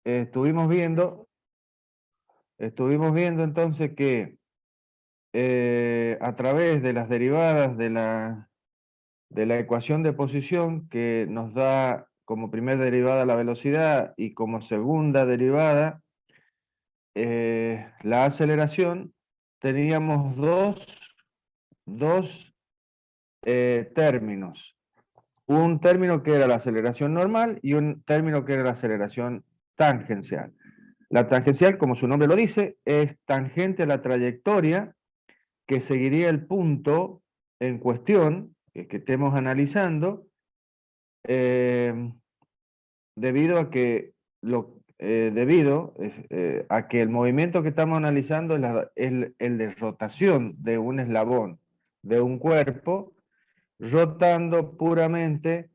estuvimos viendo entonces que a través de las derivadas de la ecuación de posición, que nos da como primera derivada la velocidad y como segunda derivada la aceleración, teníamos dos términos. Un término que era la aceleración normal y un término que era la aceleración tangencial. La tangencial, como su nombre lo dice, es tangente a la trayectoria que seguiría el punto en cuestión que estemos analizando, debido a que a que el movimiento que estamos analizando es el de rotación de un eslabón de un cuerpo, rotando puramente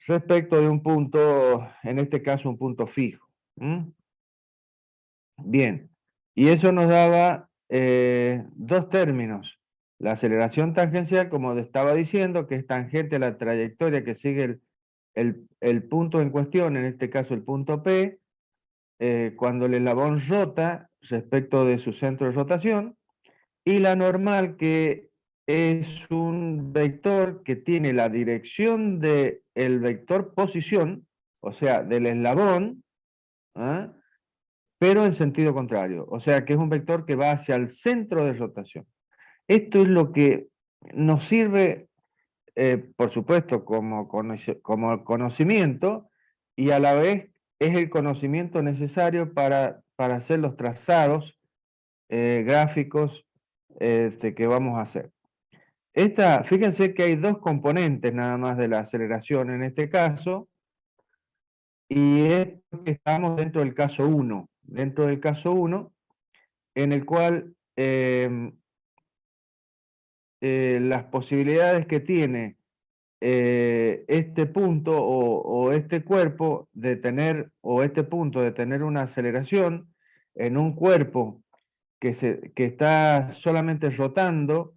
respecto de un punto, en este caso un punto fijo. ¿Mm? Bien, y eso nos daba dos términos. La aceleración tangencial, como estaba diciendo, que es tangente a la trayectoria que sigue el punto en cuestión, en este caso el punto P, cuando el eslabón rota respecto de su centro de rotación, y la normal, que es un vector que tiene la dirección del vector posición, o sea, del eslabón, ¿ah? Pero en sentido contrario, o sea que es un vector que va hacia el centro de rotación. Esto es lo que nos sirve, por supuesto, como conocimiento, y a la vez es el conocimiento necesario para hacer los trazados gráficos que vamos a hacer. Fíjense que hay dos componentes nada más de la aceleración en este caso, y es que estamos dentro del caso 1, en el cual las posibilidades que tiene este punto o este cuerpo de tener, o este punto de tener una aceleración en un cuerpo que está solamente rotando,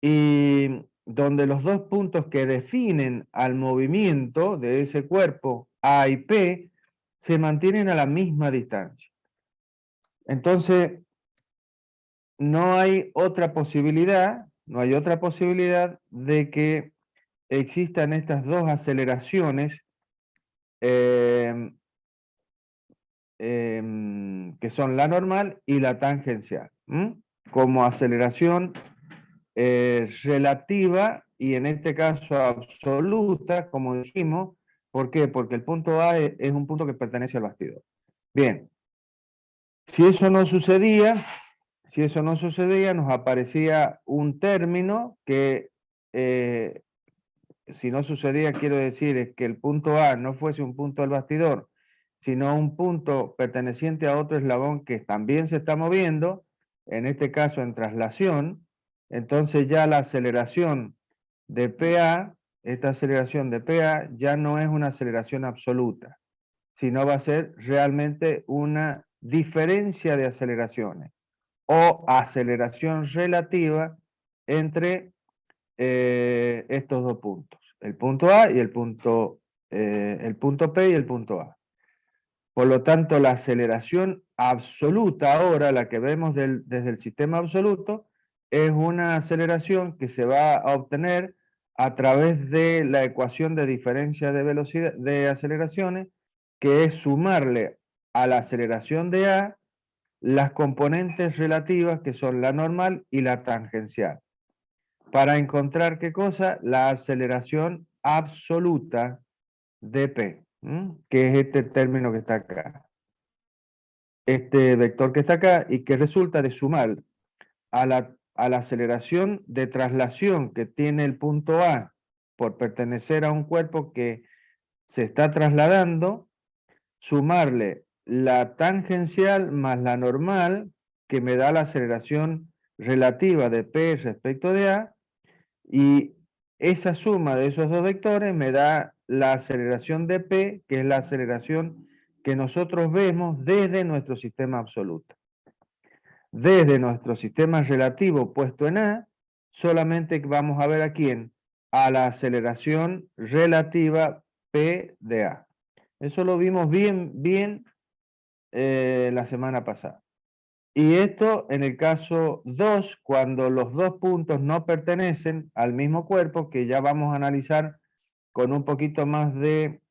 y donde los dos puntos que definen al movimiento de ese cuerpo, A y P, se mantienen a la misma distancia. Entonces, no hay otra posibilidad de que existan estas dos aceleraciones eh, que son la normal y la tangencial, como aceleración relativa y en este caso absoluta, como dijimos. ¿Por qué? Porque el punto A es un punto que pertenece al bastidor. Bien, si eso no sucedía, nos aparecía un término que, si no sucedía, quiero decir, es que el punto A no fuese un punto del bastidor, sino un punto perteneciente a otro eslabón que también se está moviendo, en este caso en traslación. Entonces ya la aceleración de PA, esta aceleración de PA ya no es una aceleración absoluta, sino va a ser realmente una diferencia de aceleraciones o aceleración relativa entre estos dos puntos, el punto A y el punto P y el punto A. Por lo tanto, la aceleración absoluta ahora, la que vemos desde el sistema absoluto, es una aceleración que se va a obtener a través de la ecuación de diferencia de velocidad de aceleraciones, que es sumarle a la aceleración de A las componentes relativas, que son la normal y la tangencial, para encontrar ¿qué cosa? La aceleración absoluta de P, que es este término que está acá, este vector que está acá, y que resulta de sumar a la aceleración de traslación que tiene el punto A por pertenecer a un cuerpo que se está trasladando, sumarle la tangencial más la normal, que me da la aceleración relativa de P respecto de A, y esa suma de esos dos vectores me da la aceleración de P, que es la aceleración que nosotros vemos desde nuestro sistema absoluto. Desde nuestro sistema relativo puesto en A, solamente vamos a ver a quién, a la aceleración relativa P de A. Eso lo vimos bien la semana pasada. Y esto en el caso 2, cuando los dos puntos no pertenecen al mismo cuerpo, que ya vamos a analizar con un poquito más de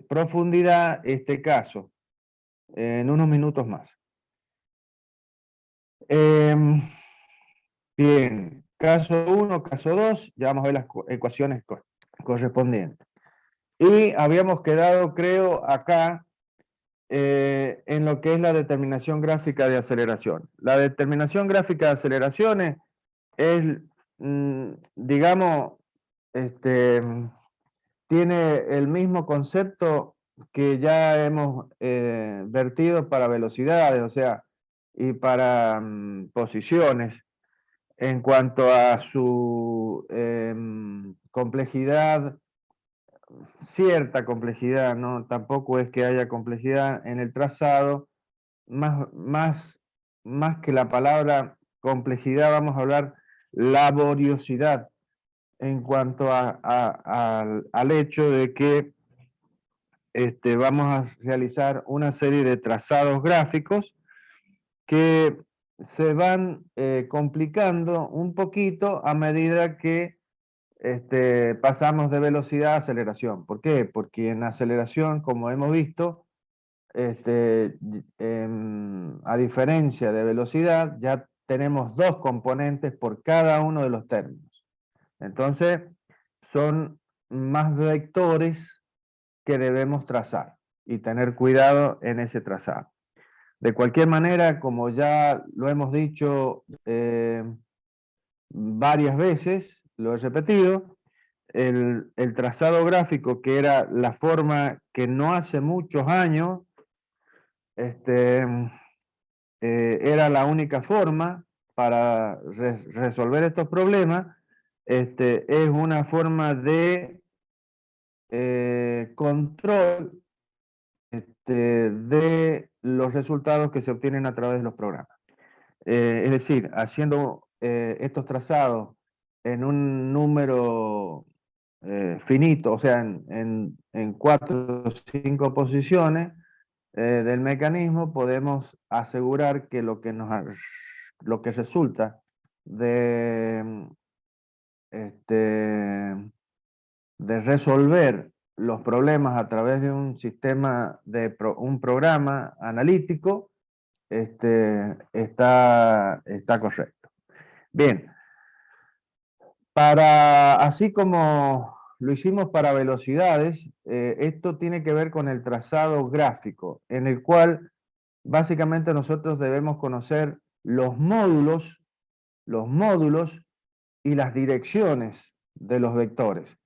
profundidad este caso en unos minutos más. Bien, caso 1, caso 2, ya vamos a ver las ecuaciones correspondientes. Y habíamos quedado, creo, acá en lo que es la determinación gráfica de aceleración. La determinación gráfica de aceleraciones es, digamos, tiene el mismo concepto que ya hemos vertido para velocidades, o sea, y para posiciones. En cuanto a su complejidad, cierta complejidad, ¿no? Tampoco es que haya complejidad en el trazado, más que la palabra complejidad, vamos a hablar laboriosidad en cuanto al hecho de que vamos a realizar una serie de trazados gráficos que se van complicando un poquito a medida que pasamos de velocidad a aceleración. ¿Por qué? Porque en aceleración, como hemos visto, a diferencia de velocidad, ya tenemos dos componentes por cada uno de los términos. Entonces, son más vectores que debemos trazar y tener cuidado en ese trazado. De cualquier manera, como ya lo hemos dicho varias veces, lo he repetido, el trazado gráfico, que era la forma que no hace muchos años era la única forma para resolver estos problemas, es una forma de control de los resultados que se obtienen a través de los programas. Es decir, haciendo estos trazados en un número finito, o sea, en 4 o 5 posiciones del mecanismo, podemos asegurar que lo que resulta de, de resolver los problemas a través de un sistema, un programa analítico, está correcto. Bien, así como lo hicimos para velocidades, esto tiene que ver con el trazado gráfico, en el cual básicamente nosotros debemos conocer los módulos y las direcciones de los vectores.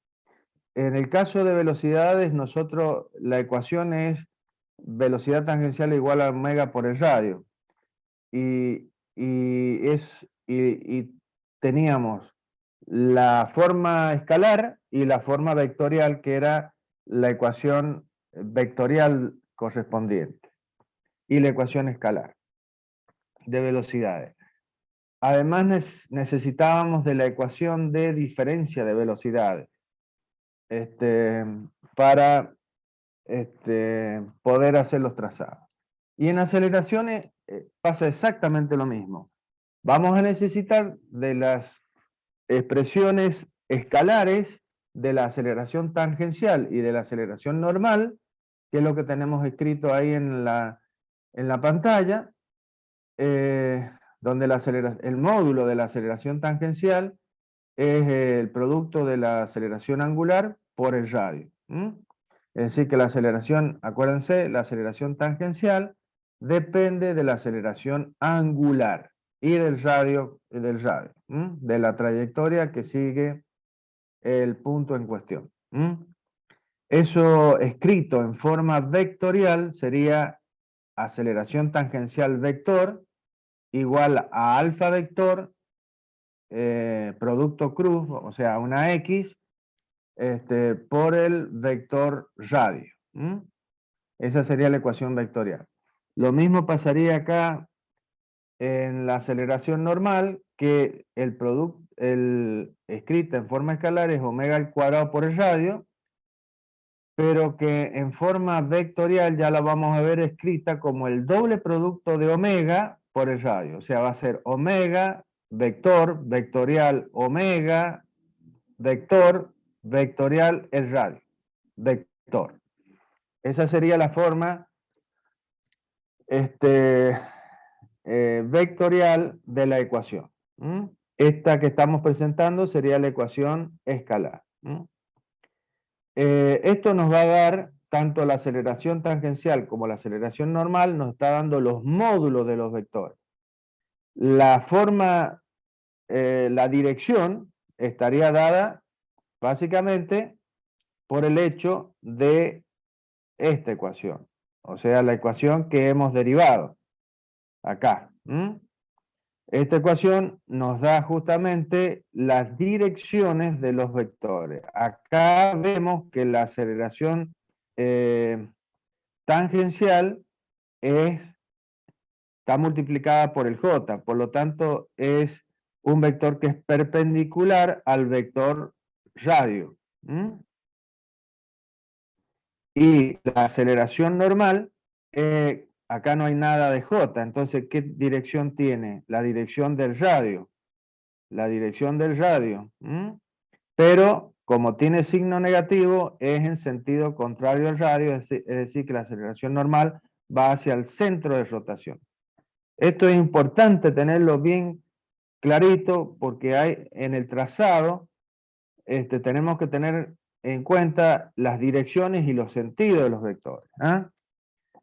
En el caso de velocidades, nosotros la ecuación es velocidad tangencial igual a omega por el radio. Y teníamos la forma escalar y la forma vectorial, que era la ecuación vectorial correspondiente, y la ecuación escalar de velocidades. Además necesitábamos de la ecuación de diferencia de velocidades para poder hacer los trazados. Y en aceleraciones pasa exactamente lo mismo. Vamos a necesitar de las expresiones escalares de la aceleración tangencial y de la aceleración normal, que es lo que tenemos escrito ahí en la pantalla, donde el módulo de la aceleración tangencial es el producto de la aceleración angular por el radio. Es decir, que la aceleración, acuérdense, la aceleración tangencial depende de la aceleración angular y del radio, de la trayectoria que sigue el punto en cuestión. Eso escrito en forma vectorial sería aceleración tangencial vector igual a alfa vector, producto cruz, o sea, una X, por el vector radio. Esa sería la ecuación vectorial. Lo mismo pasaría acá en la aceleración normal, que el escrita en forma escalar es omega al cuadrado por el radio, pero que en forma vectorial ya la vamos a ver escrita como el doble producto de omega por el radio. O sea, va a ser omega, vector, vectorial, omega, vector, vectorial, el radio. Vector. Esa sería la forma vectorial de la ecuación. Esta que estamos presentando sería la ecuación escalar. Esto nos va a dar tanto la aceleración tangencial como la aceleración normal, nos está dando los módulos de los vectores. La forma, la dirección estaría dada básicamente por el hecho de esta ecuación, o sea, la ecuación que hemos derivado acá. Esta ecuación nos da justamente las direcciones de los vectores. Acá vemos que la aceleración tangencial está multiplicada por el j, por lo tanto es un vector que es perpendicular al vector radio. Y la aceleración normal, acá no hay nada de j, entonces ¿qué dirección tiene? La dirección del radio. La dirección del radio. Pero como tiene signo negativo, es en sentido contrario al radio, es decir, que la aceleración normal va hacia el centro de rotación. Esto es importante tenerlo bien clarito porque hay en el trazado, tenemos que tener en cuenta las direcciones y los sentidos de los vectores.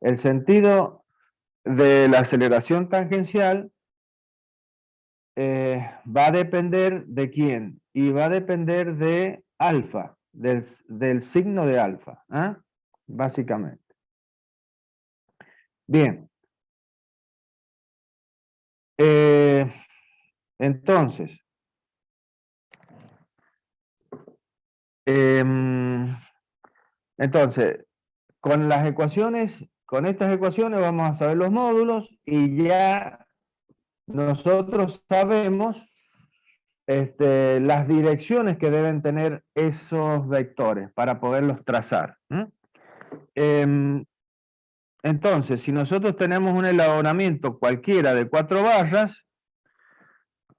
El sentido de la aceleración tangencial va a depender de quién, y va a depender de alfa, del signo de alfa, básicamente. Bien. Entonces, con las ecuaciones, con estas ecuaciones vamos a saber los módulos y ya nosotros sabemos las direcciones que deben tener esos vectores para poderlos trazar. Entonces, si nosotros tenemos un elaboramiento cualquiera de 4 barras,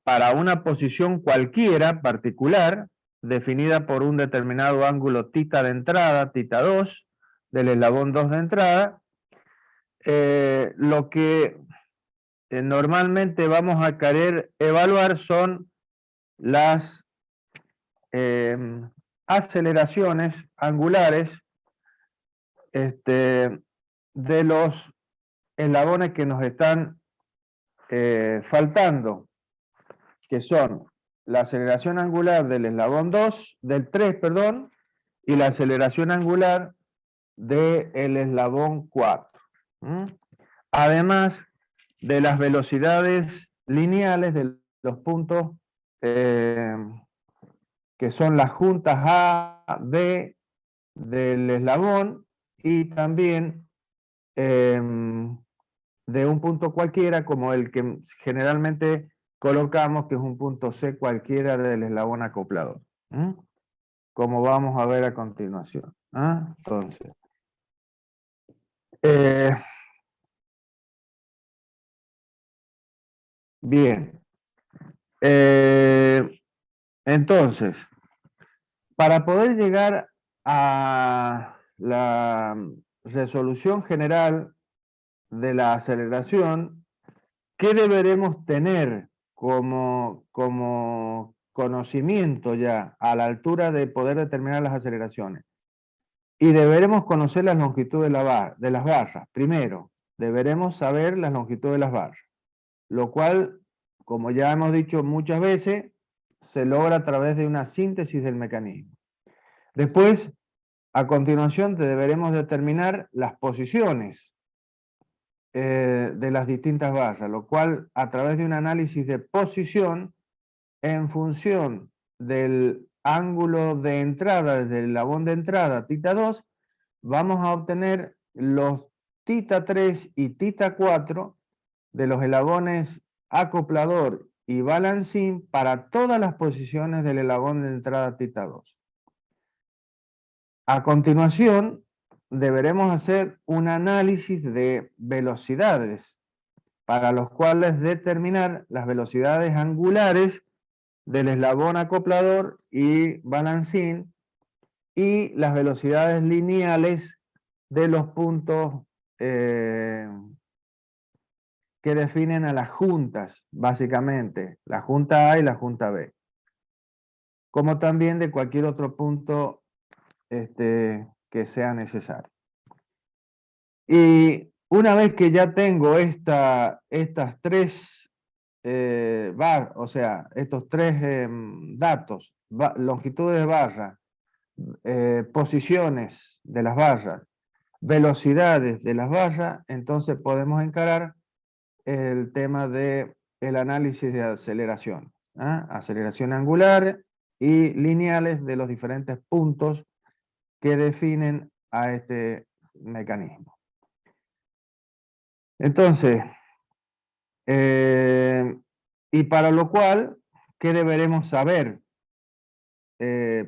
para una posición cualquiera particular, definida por un determinado ángulo θ de entrada, θ2, del eslabón 2 de entrada, lo que normalmente vamos a querer evaluar son las aceleraciones angulares de los eslabones que nos están faltando, que son la aceleración angular del eslabón 2, del 3, perdón, y la aceleración angular del eslabón 4. Además de las velocidades lineales de los puntos que son las juntas A, B del eslabón y también de un punto cualquiera como el que generalmente colocamos, que es un punto C cualquiera del eslabón acoplador, como vamos a ver a continuación. Entonces, bien, entonces, para poder llegar a la resolución general de la aceleración, ¿qué deberemos tener como conocimiento ya a la altura de poder determinar las aceleraciones? Y deberemos conocer las longitudes de las barras. Primero, deberemos saber las longitudes de las barras, lo cual, como ya hemos dicho muchas veces, se logra a través de una síntesis del mecanismo. Después, a continuación, deberemos determinar las posiciones de las distintas barras, lo cual a través de un análisis de posición en función del ángulo de entrada desde el eslabón de entrada θ2, vamos a obtener los θ3 y θ4 de los eslabones acoplador y balancín para todas las posiciones del eslabón de entrada θ2. A continuación, deberemos hacer un análisis de velocidades, para los cuales determinar las velocidades angulares del eslabón acoplador y balancín y las velocidades lineales de los puntos que definen a las juntas, básicamente, la junta A y la junta B, como también de cualquier otro punto que sea necesario. Y una vez que ya tengo estas tres o sea, estos tres datos, longitudes de barra, posiciones de las barras, velocidades de las barras, entonces podemos encarar el tema del análisis de aceleración, aceleración angular y lineales de los diferentes puntos que definen a este mecanismo. Entonces, y para lo cual, ¿qué deberemos saber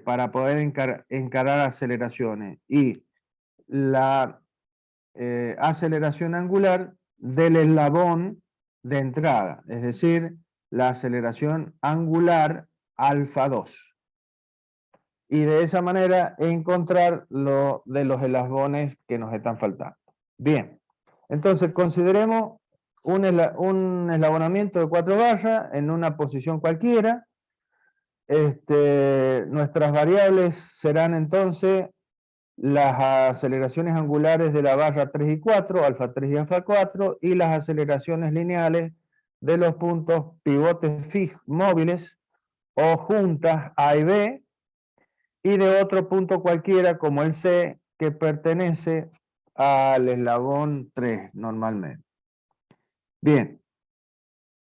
para poder encarar aceleraciones? Y la aceleración angular del eslabón de entrada, es decir, la aceleración angular alfa 2. Y de esa manera encontrar lo de los eslabones que nos están faltando. Bien, entonces consideremos un eslabonamiento de 4 barras en una posición cualquiera. Nuestras variables serán entonces las aceleraciones angulares de la barra 3 y 4, alfa 3 y alfa 4, y las aceleraciones lineales de los puntos pivotes móviles o juntas A y B, y de otro punto cualquiera como el C, que pertenece al eslabón 3 normalmente. Bien,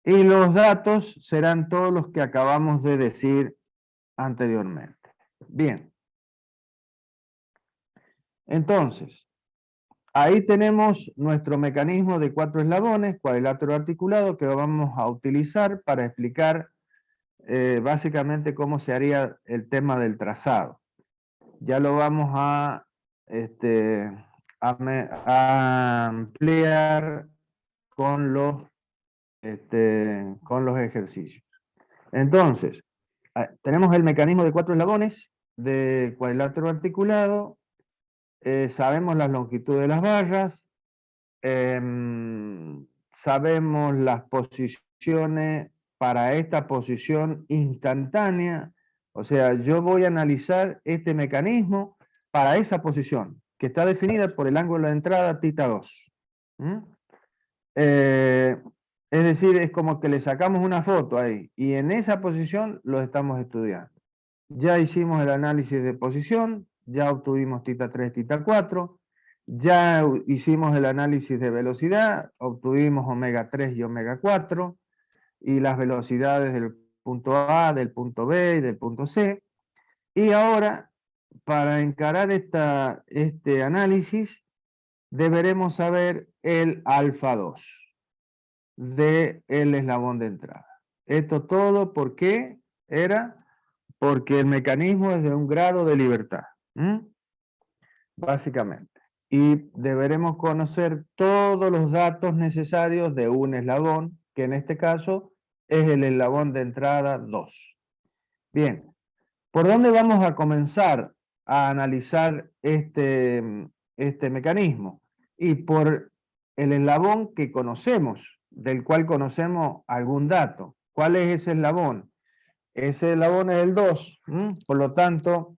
y los datos serán todos los que acabamos de decir anteriormente. Bien, entonces, ahí tenemos nuestro mecanismo de 4 eslabones, cuadrilátero articulado, que vamos a utilizar para explicar básicamente cómo se haría el tema del trazado. Ya lo vamos a ampliar con los ejercicios. Entonces, tenemos el mecanismo de 4 eslabones de cuadrilátero articulado, sabemos la longitud de las barras, sabemos las posiciones para esta posición instantánea, o sea, yo voy a analizar este mecanismo para esa posición, que está definida por el ángulo de entrada θ2. Es decir, es como que le sacamos una foto ahí, y en esa posición lo estamos estudiando. Ya hicimos el análisis de posición, ya obtuvimos θ3, θ4, ya hicimos el análisis de velocidad, obtuvimos omega 3 y omega 4, y las velocidades del punto A, del punto B y del punto C. Y ahora, para encarar este análisis, deberemos saber el alfa 2 del eslabón de entrada. Esto todo, ¿por qué era? Porque el mecanismo es de un grado de libertad, básicamente. Y deberemos conocer todos los datos necesarios de un eslabón, que en este caso es el eslabón de entrada 2. Bien, ¿por dónde vamos a comenzar a analizar este mecanismo? Y por el eslabón que conocemos, del cual conocemos algún dato. ¿Cuál es ese eslabón? Ese eslabón es el 2, por lo tanto,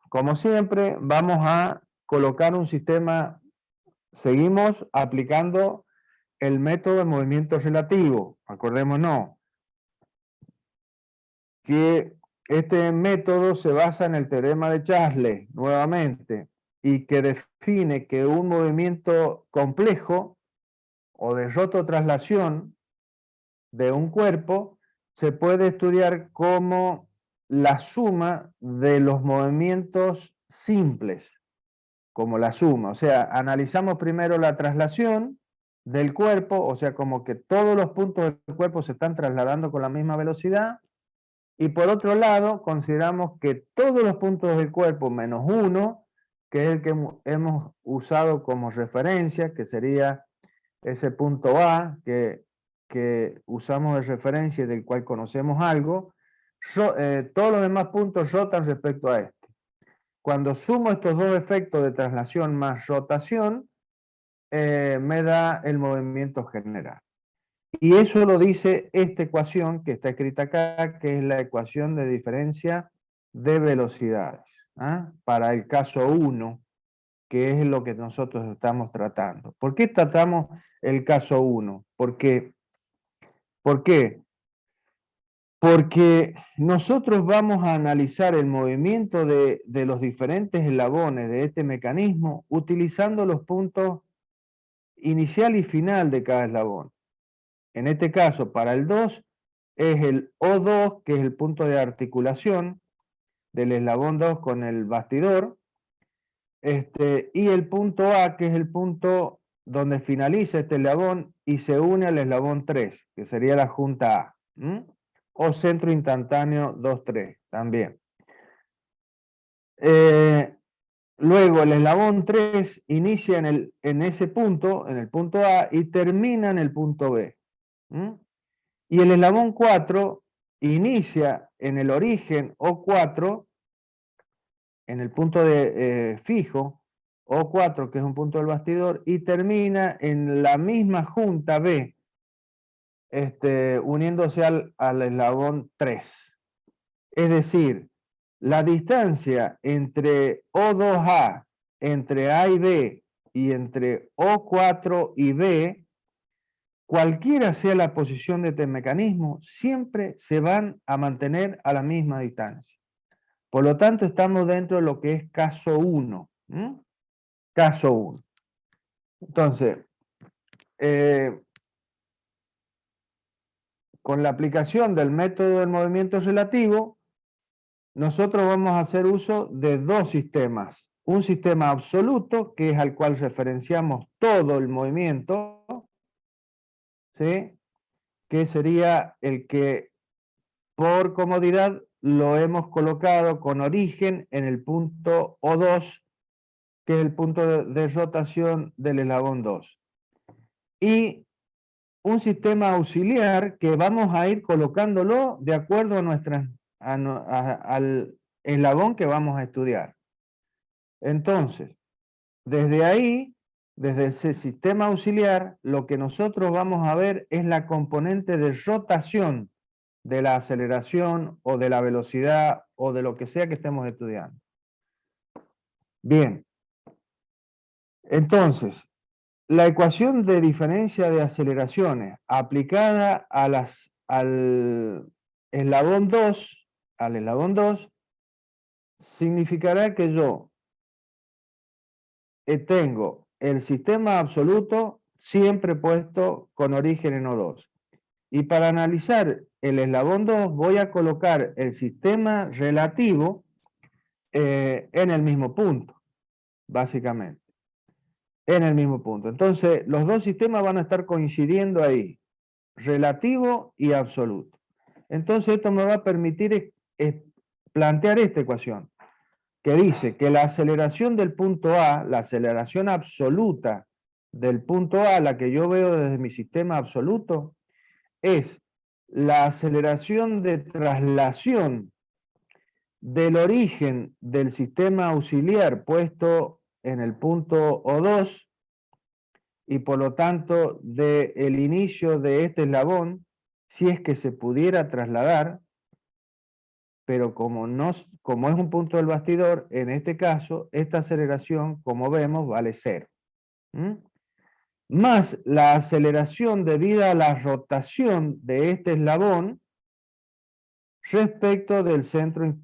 como siempre, vamos a colocar un sistema, seguimos aplicando el método de movimiento relativo, acordémonos que este método se basa en el teorema de Chasles, nuevamente, y que define que un movimiento complejo o de rototraslación de un cuerpo se puede estudiar como la suma de los movimientos simples, como la suma. O sea, analizamos primero la traslación del cuerpo, o sea, como que todos los puntos del cuerpo se están trasladando con la misma velocidad, Y por otro lado, consideramos que todos los puntos del cuerpo menos uno, que es el que hemos usado como referencia, que sería ese punto A, que usamos de referencia y del cual conocemos algo, todos los demás puntos rotan respecto a este. Cuando sumo estos dos efectos de traslación más rotación, me da el movimiento general. Y eso lo dice esta ecuación que está escrita acá, que es la ecuación de diferencia de velocidades, ¿ah? Para el caso 1, que es lo que nosotros estamos tratando. ¿Por qué tratamos el caso 1? ¿Por qué? Porque nosotros vamos a analizar el movimiento de los diferentes eslabones de este mecanismo utilizando los puntos inicial y final de cada eslabón. En este caso, para el 2, es el O2, que es el punto de articulación del eslabón 2 con el bastidor, y el punto A, que es el punto donde finaliza este eslabón y se une al eslabón 3, que sería la junta A, o centro instantáneo 2-3 también. Luego el eslabón 3 inicia en ese punto, en el punto A, y termina en el punto B. Y el eslabón 4 inicia en el origen O4, en el punto de fijo, O4, que es un punto del bastidor, y termina en la misma junta B, uniéndose al eslabón 3. Es decir, la distancia entre O2A, entre A y B, y entre O4 y B, cualquiera sea la posición de este mecanismo, siempre se van a mantener a la misma distancia. Por lo tanto, estamos dentro de lo que es caso 1. Caso 1. Entonces, con la aplicación del método del movimiento relativo, nosotros vamos a hacer uso de dos sistemas. Un sistema absoluto, que es al cual referenciamos todo el movimiento, ¿sí? Que sería el que, por comodidad, lo hemos colocado con origen en el punto O2, que es el punto de rotación del eslabón 2. Y un sistema auxiliar que vamos a ir colocándolo de acuerdo al eslabón que vamos a estudiar. Entonces, desde ahí, desde ese sistema auxiliar, lo que nosotros vamos a ver es la componente de rotación de la aceleración o de la velocidad o de lo que sea que estemos estudiando. Bien, entonces, la ecuación de diferencia de aceleraciones aplicada al eslabón 2, significará que yo tengo el sistema absoluto siempre puesto con origen en O2. Y para analizar el eslabón 2 voy a colocar el sistema relativo en el mismo punto, básicamente. En el mismo punto. Entonces, los dos sistemas van a estar coincidiendo ahí, relativo y absoluto. Entonces, esto me va a permitir plantear esta ecuación, que dice que la aceleración del punto A, la aceleración absoluta del punto A, la que yo veo desde mi sistema absoluto, es la aceleración de traslación del origen del sistema auxiliar puesto en el punto O2 y por lo tanto del inicio de este eslabón, si es que se pudiera trasladar, pero como es un punto del bastidor, en este caso, esta aceleración, como vemos, vale 0. Más la aceleración debida a la rotación de este eslabón respecto del centro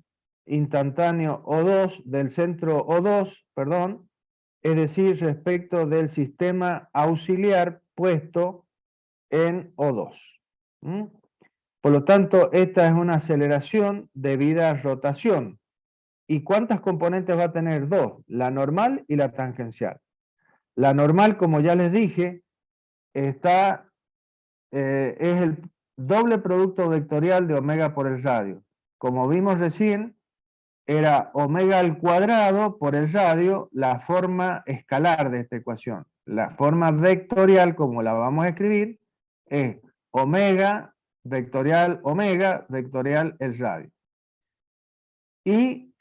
instantáneo O2, del centro O2, perdón, es decir, respecto del sistema auxiliar puesto en O2. Por lo tanto, esta es una aceleración debida a rotación. ¿Y cuántas componentes va a tener? Dos, la normal y la tangencial. La normal, como ya les dije, es el doble producto vectorial de omega por el radio. como vimos recién, era omega al cuadrado por el radio, la forma escalar de esta ecuación. La forma vectorial, como la vamos a escribir, es omega, vectorial el radio. Y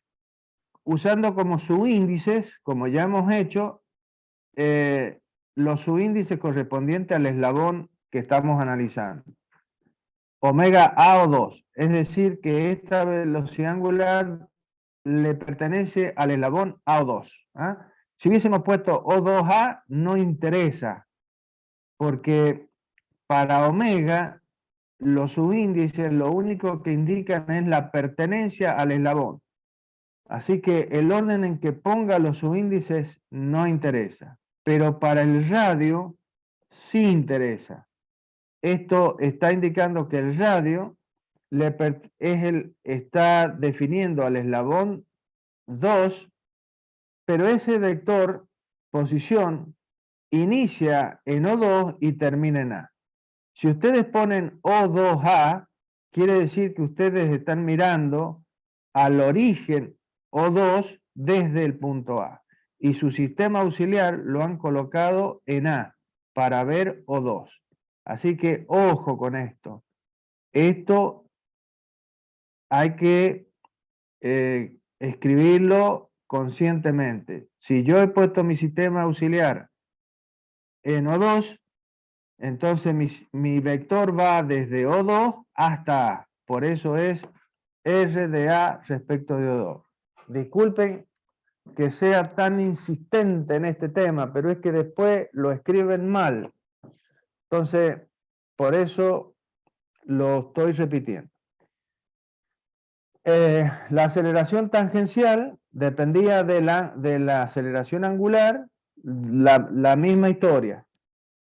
usando como subíndices, como ya hemos hecho, los subíndices correspondientes al eslabón que estamos analizando. Omega AO2, es decir, que esta velocidad angular le pertenece al eslabón AO2. ¿Ah? Si hubiésemos puesto O2A, no interesa, porque para omega, los subíndices lo único que indican es la pertenencia al eslabón. Así que el orden en que ponga los subíndices no interesa, pero para el radio sí interesa. Esto está indicando que el radio está definiendo al eslabón 2, pero ese vector, posición, inicia en O2 y termina en A. Si ustedes ponen O2A, quiere decir que ustedes están mirando al origen O2 desde el punto A. Y su sistema auxiliar lo han colocado en A para ver O2. Así que ojo con esto. Esto hay que escribirlo conscientemente. Si yo he puesto mi sistema auxiliar en O2, entonces mi vector va desde O2 hasta A. Por eso es R de A respecto de O2. Disculpen que sea tan insistente en este tema, pero es que después lo escriben mal. Entonces, por eso lo estoy repitiendo. La aceleración tangencial dependía de la aceleración angular, la misma historia.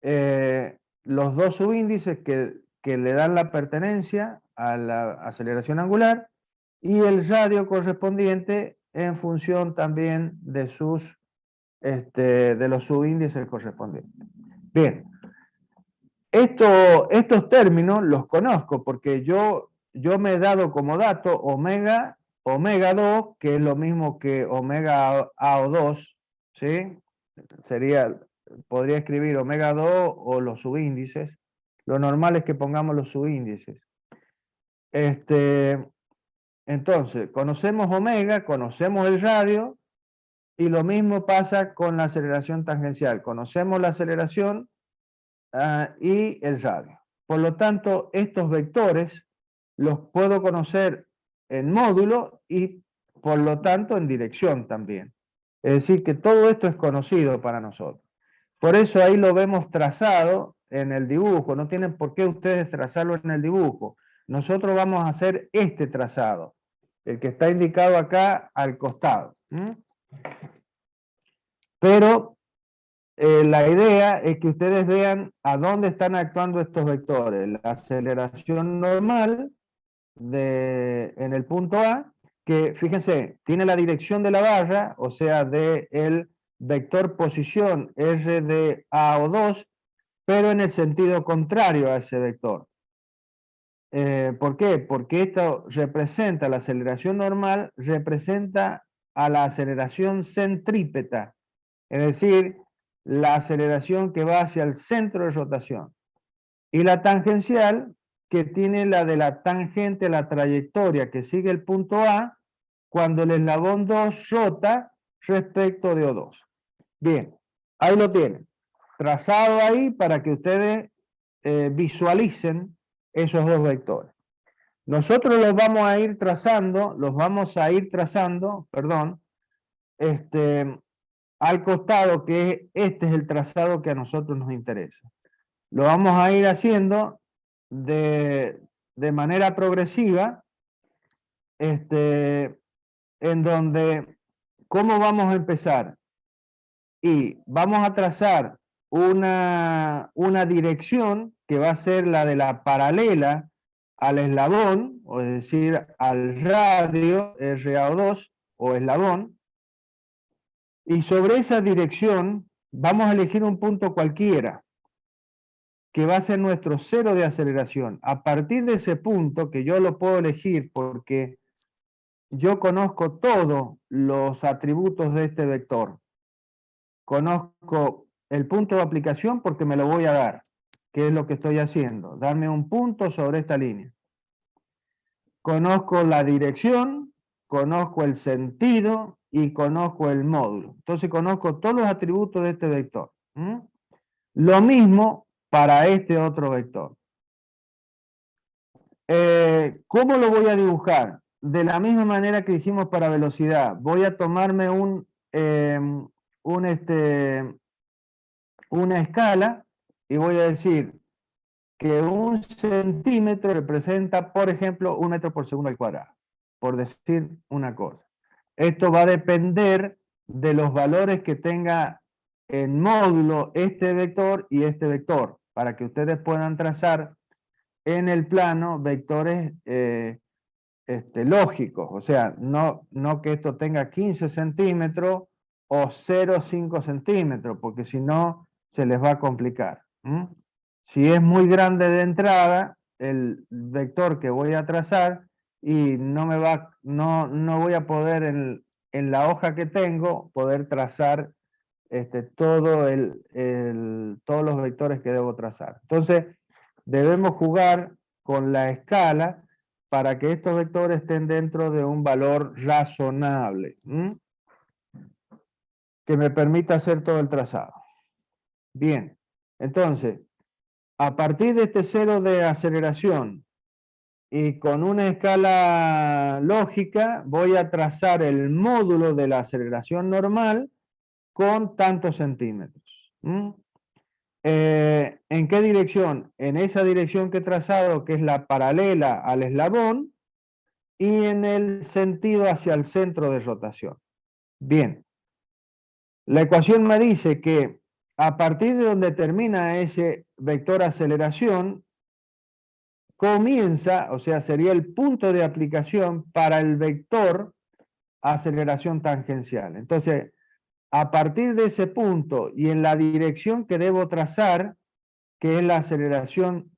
Los dos subíndices que le dan la pertenencia a la aceleración angular y el radio correspondiente en función también de los subíndices correspondientes. Bien, estos términos los conozco porque yo me he dado como dato omega 2, que es lo mismo que omega AO2, ¿sí? Podría escribir omega 2 o los subíndices. Lo normal es que pongamos los subíndices. Entonces, conocemos omega, conocemos el radio, y lo mismo pasa con la aceleración tangencial. Conocemos la aceleración y el radio. Por lo tanto, estos vectores los puedo conocer en módulo y por lo tanto en dirección también. Es decir, que todo esto es conocido para nosotros. Por eso ahí lo vemos trazado en el dibujo. No tienen por qué ustedes trazarlo en el dibujo. Nosotros vamos a hacer este trazado, el que está indicado acá al costado. Pero la idea es que ustedes vean a dónde están actuando estos vectores. La aceleración normal en el punto A, que fíjense, tiene la dirección de la barra, o sea, del vector posición R de A o 2, pero en el sentido contrario a ese vector. ¿Por qué? Porque esto representa, la aceleración normal representa a la aceleración centrípeta, es decir, la aceleración que va hacia el centro de rotación. Y la tangencial, que tiene la de la tangente, la trayectoria que sigue el punto A, cuando el eslabón 2 rota respecto de O2. Bien, ahí lo tienen. Trazado ahí para que ustedes visualicen esos dos vectores. Nosotros los vamos a ir trazando, perdón, al costado, que este es el trazado que a nosotros nos interesa. Lo vamos a ir haciendo de manera progresiva, en donde, ¿cómo vamos a empezar? Y vamos a trazar una dirección que va a ser la de la paralela al eslabón, o es decir, al radio RAO2 o eslabón, y sobre esa dirección vamos a elegir un punto cualquiera. que va a ser nuestro cero de aceleración. A partir de ese punto, que yo lo puedo elegir porque yo conozco todos los atributos de este vector. Conozco el punto de aplicación porque me lo voy a dar, que es lo que estoy haciendo, darme un punto sobre esta línea. Conozco la dirección, conozco el sentido y conozco el módulo. Entonces conozco todos los atributos de este vector. Lo mismo para este otro vector. ¿Cómo lo voy a dibujar? De la misma manera que dijimos para velocidad. Voy a tomarme una escala y voy a decir que 1 centímetro representa, por ejemplo, 1 metro por segundo al cuadrado, por decir una cosa. Esto va a depender de los valores que tenga en módulo este vector y este vector, para que ustedes puedan trazar en el plano vectores lógicos, o sea, no que esto tenga 15 centímetros o 0,5 centímetros, porque si no se les va a complicar. Si es muy grande de entrada, el vector que voy a trazar, y no voy a poder en la hoja que tengo, poder trazar todos los vectores que debo trazar. Entonces, debemos jugar con la escala para que estos vectores estén dentro de un valor razonable, que me permita hacer todo el trazado. Bien, entonces, a partir de este cero de aceleración y con una escala lógica, voy a trazar el módulo de la aceleración normal con tantos centímetros. ¿En qué dirección? En esa dirección que he trazado, que es la paralela al eslabón, y en el sentido hacia el centro de rotación. Bien, la ecuación me dice que a partir de donde termina ese vector aceleración, comienza, o sea, sería el punto de aplicación para el vector aceleración tangencial. Entonces, a partir de ese punto y en la dirección que debo trazar, que es la aceleración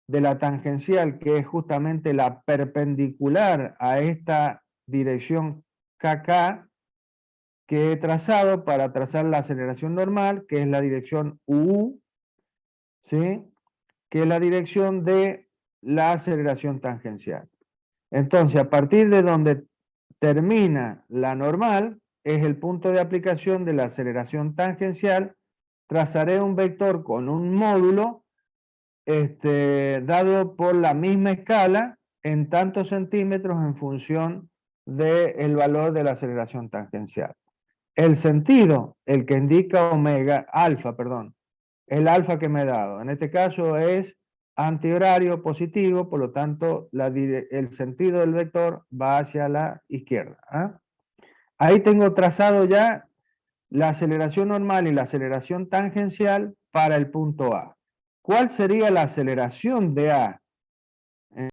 de la tangencial, que es justamente la perpendicular a esta dirección KK que he trazado para trazar la aceleración normal, que es la dirección UU, ¿sí? Que es la dirección de la aceleración tangencial. Entonces, a partir de donde termina la normal, es el punto de aplicación de la aceleración tangencial, trazaré un vector con un módulo dado por la misma escala en tantos centímetros en función del valor de la aceleración tangencial. El sentido, el que indica alfa, el alfa que me he dado. En este caso es antihorario positivo, por lo tanto el sentido del vector va hacia la izquierda. Ahí tengo trazado ya la aceleración normal y la aceleración tangencial para el punto A. ¿Cuál sería la aceleración de A?